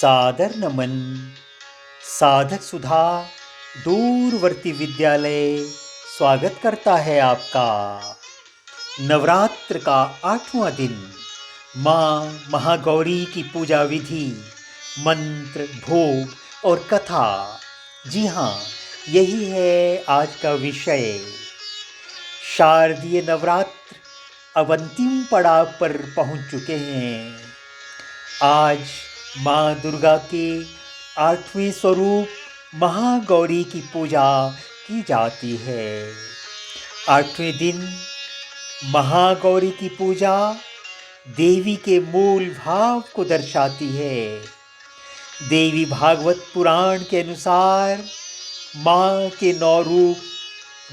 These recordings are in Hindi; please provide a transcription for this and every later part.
सादर नमन। साधक सुधा दूरवर्ती विद्यालय स्वागत करता है आपका। नवरात्र का 8वां दिन, माँ महागौरी की पूजा विधि, मंत्र, भोग और कथा। जी हाँ, यही है आज का विषय। शारदीय नवरात्र अब अंतिम पड़ाव पर पहुंच चुके हैं। आज माँ दुर्गा के 8वें स्वरूप महागौरी की पूजा की जाती है। 8वें दिन महागौरी की पूजा देवी के मूल भाव को दर्शाती है। देवी भागवत पुराण के अनुसार माँ के 9 रूप,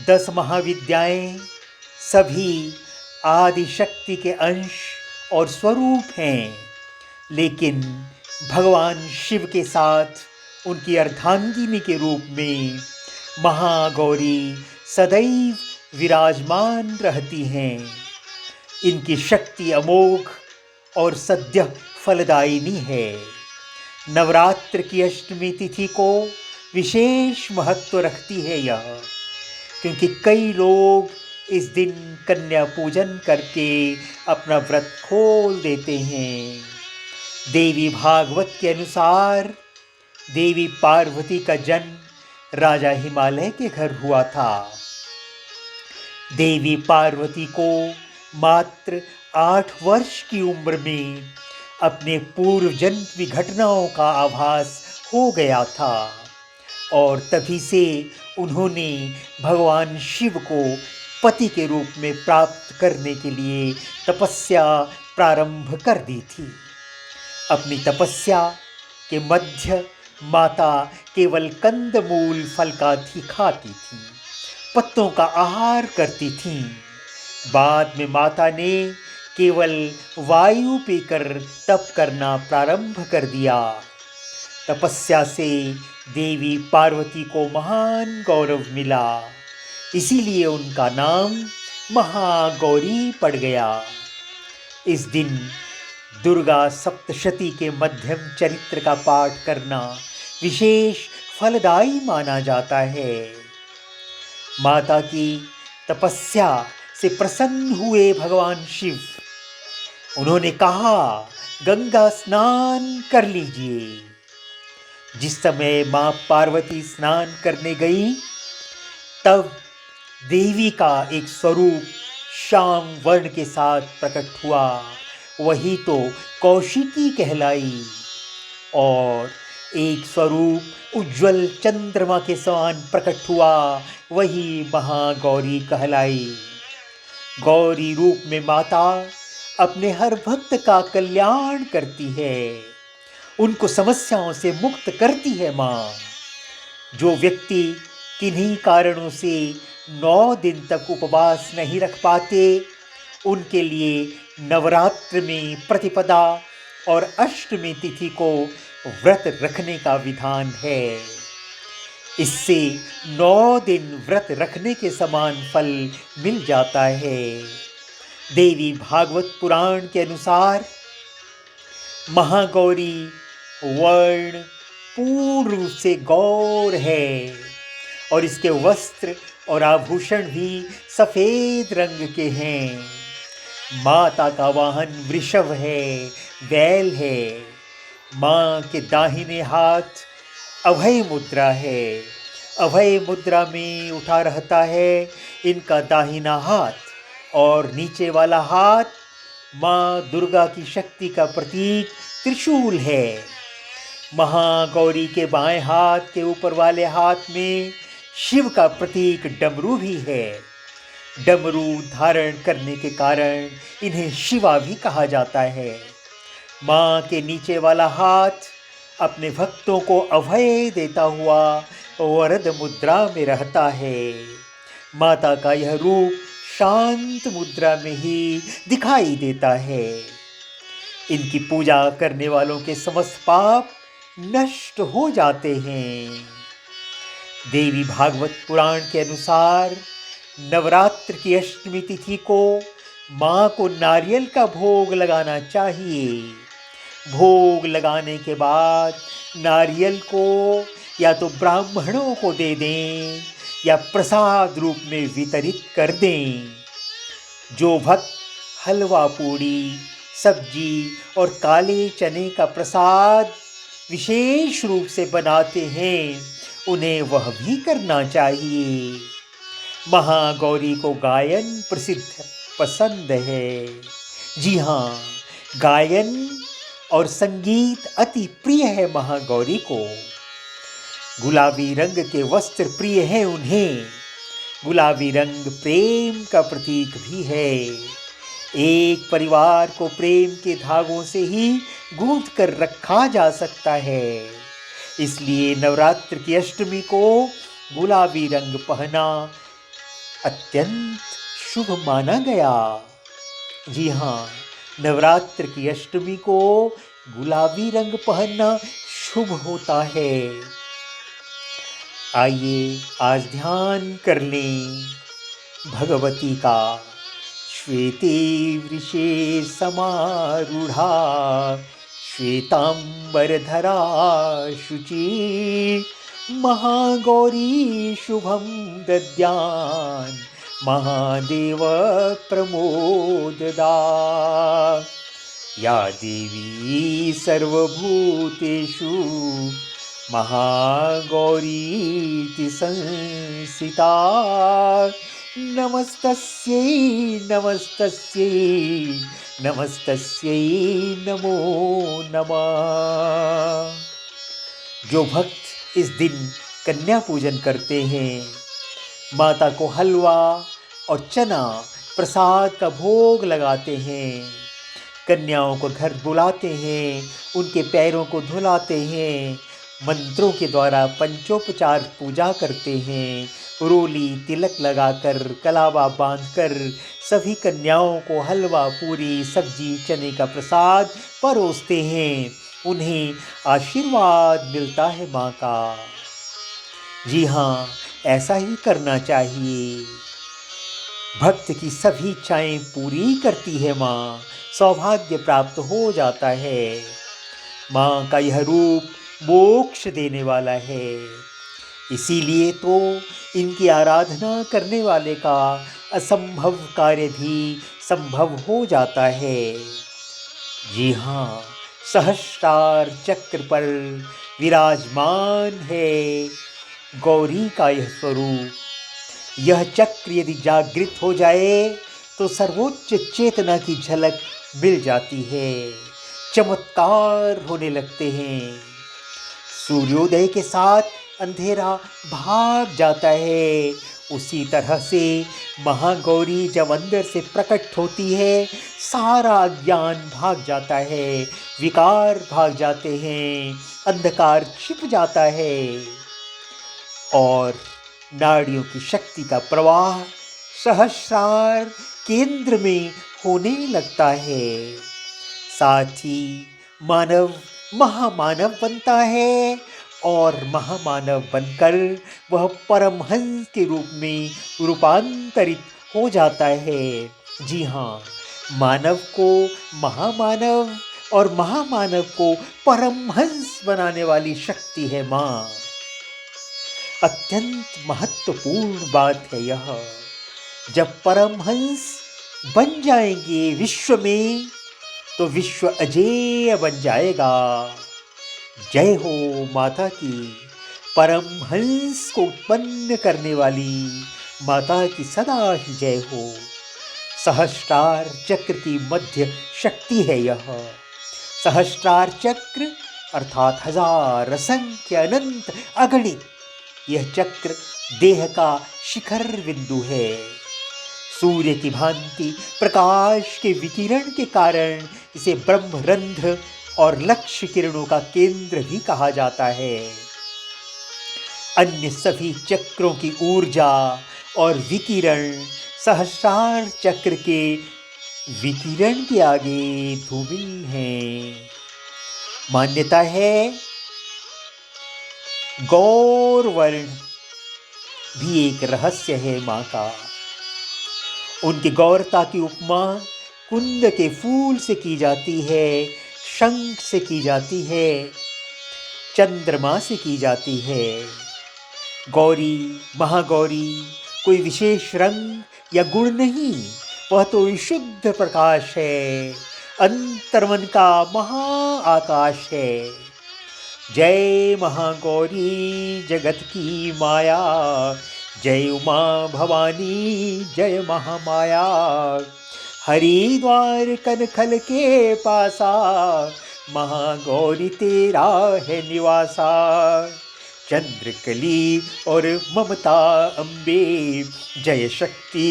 10 महाविद्याएं सभी आदि शक्ति के अंश और स्वरूप हैं, लेकिन भगवान शिव के साथ उनकी अर्धांगिनी के रूप में महागौरी सदैव विराजमान रहती हैं। इनकी शक्ति अमोघ और सद्य फलदायिनी है। नवरात्र की अष्टमी तिथि को विशेष महत्व रखती है यह, क्योंकि कई लोग इस दिन कन्या पूजन करके अपना व्रत खोल देते हैं। देवी भागवत के अनुसार देवी पार्वती का जन्म राजा हिमालय के घर हुआ था। देवी पार्वती को मात्र 8 वर्ष की उम्र में अपने पूर्व जन्म घटनाओं का आभास हो गया था और तभी से उन्होंने भगवान शिव को पति के रूप में प्राप्त करने के लिए तपस्या प्रारंभ कर दी थी। अपनी तपस्या के मध्य माता केवल कंदमूल फल का ही खाती थी, पत्तों का आहार करती थीं। बाद में माता ने केवल वायु पीकर तप करना प्रारंभ कर दिया। तपस्या से देवी पार्वती को महान गौरव मिला, इसीलिए उनका नाम महागौरी पड़ गया। इस दिन दुर्गा सप्तशती के मध्यम चरित्र का पाठ करना विशेष फलदायी माना जाता है। माता की तपस्या से प्रसन्न हुए भगवान शिव। उन्होंने कहा, गंगा स्नान कर लीजिए। जिस समय माँ पार्वती स्नान करने गई, तब देवी का एक स्वरूप श्याम वर्ण के साथ प्रकट हुआ, वही तो कौशिकी कहलाई, और एक स्वरूप उज्ज्वल चंद्रमा के समान प्रकट हुआ, वही महागौरी कहलाई। गौरी रूप में माता अपने हर भक्त का कल्याण करती है, उनको समस्याओं से मुक्त करती है। माँ, जो व्यक्ति किन्हीं कारणों से 9 दिन तक उपवास नहीं रख पाते, उनके लिए नवरात्र में प्रतिपदा और अष्टमी तिथि को व्रत रखने का विधान है। इससे 9 दिन व्रत रखने के समान फल मिल जाता है। देवी भागवत पुराण के अनुसार महागौरी वर्ण पूर्ण रूप से गौर है और इसके वस्त्र और आभूषण भी सफेद रंग के हैं। माता का वाहन वृषभ है, बैल है। माँ के दाहिने हाथ अभय मुद्रा है। अभय मुद्रा में उठा रहता है इनका दाहिना हाथ, और नीचे वाला हाथ माँ दुर्गा की शक्ति का प्रतीक त्रिशूल है। महागौरी के बाएं हाथ के ऊपर वाले हाथ में शिव का प्रतीक डमरू भी है। डमरू धारण करने के कारण इन्हें शिवा भी कहा जाता है। माँ के नीचे वाला हाथ अपने भक्तों को अभय देता हुआ वरद मुद्रा में रहता है। माता का यह रूप शांत मुद्रा में ही दिखाई देता है। इनकी पूजा करने वालों के समस्त पाप नष्ट हो जाते हैं। देवी भागवत पुराण के अनुसार नवरात्र की अष्टमी तिथि को माँ को नारियल का भोग लगाना चाहिए। भोग लगाने के बाद नारियल को या तो ब्राह्मणों को दे दें या प्रसाद रूप में वितरित कर दें। जो भक्त हलवा पूड़ी, सब्जी और काले चने का प्रसाद विशेष रूप से बनाते हैं, उन्हें वह भी करना चाहिए। महागौरी को गायन प्रसिद्ध पसंद है। जी हाँ, गायन और संगीत अति प्रिय है महागौरी को। गुलाबी रंग के वस्त्र प्रिय हैं उन्हें। गुलाबी रंग प्रेम का प्रतीक भी है। एक परिवार को प्रेम के धागों से ही गूंथ कर रखा जा सकता है। इसलिए नवरात्र की अष्टमी को गुलाबी रंग पहना अत्यंत शुभ माना गया। जी हाँ, नवरात्र की अष्टमी को गुलाबी रंग पहनना शुभ होता है। आइए आज ध्यान कर लें भगवती का। श्वेते वृषे समारूढ़ा श्वेतांबरधरा शुचि महागौरी शुभं दद्यान् महादेव प्रमोददा। या देवी सर्वभूतेषु महागौरीति संस्थिता। नमस्तस्यै नमस्तस्यै नमस्तस्यै नमो नमः। जो भक्त इस दिन कन्या पूजन करते हैं, माता को हलवा और चना प्रसाद का भोग लगाते हैं, कन्याओं को घर बुलाते हैं, उनके पैरों को धुलाते हैं, मंत्रों के द्वारा पंचोपचार पूजा करते हैं, रोली तिलक लगाकर कलावा बांधकर सभी कन्याओं को हलवा पूरी सब्जी चने का प्रसाद परोसते हैं, उन्हें आशीर्वाद मिलता है माँ का। जी हाँ, ऐसा ही करना चाहिए। भक्त की सभी इच्छाएं पूरी करती है माँ, सौभाग्य प्राप्त हो जाता है। माँ का यह रूप मोक्ष देने वाला है। इसीलिए तो इनकी आराधना करने वाले का असंभव कार्य भी संभव हो जाता है। जी हाँ, सहस्रार चक्र पर विराजमान है गौरी का यह स्वरूप। यह चक्र यदि जागृत हो जाए तो सर्वोच्च चेतना की झलक मिल जाती है, चमत्कार होने लगते हैं। सूर्योदय के साथ अंधेरा भाग जाता है। उसी तरह से महागौरी जब अंदर से प्रकट होती है, सारा अज्ञान भाग जाता है, विकार भाग जाते हैं, अंधकार छिप जाता है और नाड़ियों की शक्ति का प्रवाह सहस्रार केंद्र में होने लगता है। साथ ही मानव महामानव बनता है और महामानव बनकर वह परमहंस के रूप में रूपांतरित हो जाता है। जी हाँ, मानव को महामानव और महामानव को परमहंस बनाने वाली शक्ति है माँ। अत्यंत महत्वपूर्ण बात है यह। जब परमहंस बन जाएंगे विश्व में तो विश्व अजेय बन जाएगा। जय हो माता की, परमहंस को उत्पन्न करने वाली माता की सदा ही जय हो। सहस्रार चक्र की मध्य शक्ति है यह। सहस्रार चक्र अर्थात हजार, असंख्य, अनंत, अगणित। यह चक्र देह का शिखर बिंदु है। सूर्य की भांति प्रकाश के विकिरण के कारण इसे ब्रह्मरंध्र और लक्ष्य किरणों का केंद्र भी कहा जाता है। अन्य सभी चक्रों की ऊर्जा और विकिरण सहस्रार चक्र के विकिरण के आगे धूमिल हैं। मान्यता है गौर वर्ण भी एक रहस्य है माँ का। उनकी गौरता की उपमा कुंद के फूल से की जाती है। शंख से की जाती है, चंद्रमा से की जाती है। गौरी, महागौरी कोई विशेष रंग या गुण नहीं, वह तो शुद्ध प्रकाश है, अंतर्मन का महाआकाश है। जय महागौरी जगत की माया, जय उमा भवानी जय महामाया। हरिद्वार कनखल के पासा, महागौरी तेरा है निवासा। चंद्रकली और ममता अम्बे, जय शक्ति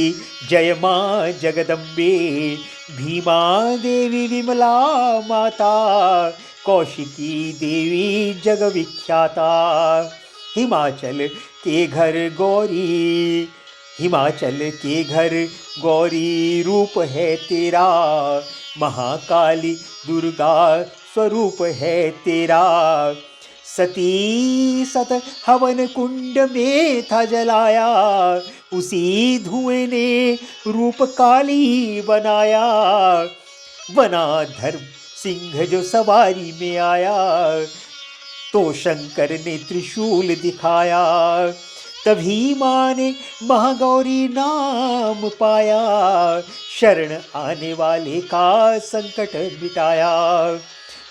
जय माँ जगदम्बे। भीमा देवी विमला माता, कौशिकी देवी जग विख्याता। हिमाचल के घर गौरी, हिमाचल के घर गौरी रूप है तेरा। महाकाली दुर्गा स्वरूप है तेरा। सती सत हवन कुंड में था जलाया, उसी धुएं ने रूप काली बनाया। बना धर्म सिंह जो सवारी में आया, तो शंकर ने त्रिशूल दिखाया। तभी माँ ने महागौरी नाम पाया, शरण आने वाले का संकट मिटाया।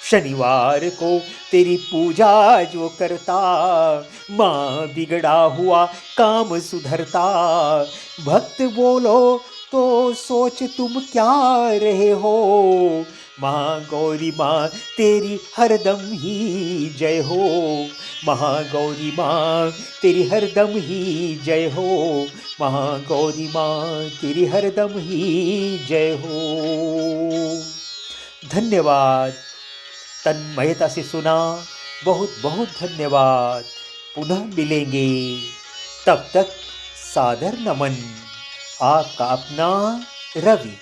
शनिवार को तेरी पूजा जो करता, माँ बिगड़ा हुआ काम सुधरता। भक्त बोलो तो सोच तुम क्या रहे हो, महागौरी माँ तेरी हरदम ही जय हो। महागौरी माँ तेरी हरदम ही जय हो, महागौरी माँ तेरी हरदम ही जय हो। धन्यवाद, तन्मयता से सुना, बहुत बहुत धन्यवाद। पुनः मिलेंगे, तब तक सादर नमन। आपका अपना रवि।